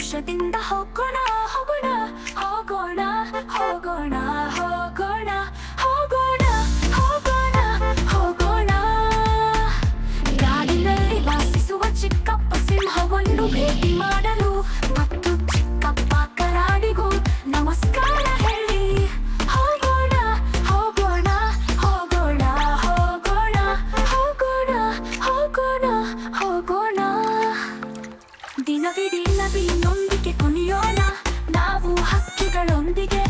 ಸಂತೋಷದಿಂದ ಹೋಗೋಣ ಹೋಗೋಣ ಹೋಗೋಣ ಹೋಗೋಣ ಹೋಗೋಣ ಹೋಗೋಣ ಹೋಗೋಣ ಹೋಗೋಣ. ಕಾಡಿನಲ್ಲಿ ವಾಸಿಸುವ ಚಿಕ್ಕಪ್ಪ ಸಿಂಹವನ್ನು ಭೇಟಿ ಮಾಡಲು ಮತ್ತು ಚಿಕ್ಕಪ್ಪ ಕರಾಡಿಗೂ ನಮಸ್ಕಾರ ಹೇಳಿ ಹೋಗೋಣ ಹೋಗೋಣ ಹೋಗೋಣ ಹೋಗೋಣ ಹೋಗೋಣ ಹೋಗೋಣ ಹೋಗೋಣ. ದಿನವಿಡೀ ನವಿಲಿನೊಂದಿಗೆ ಕುಣಿಯೋಣ ನಾವು ಹಕ್ಕಿಗಳೊಂದಿಗೆ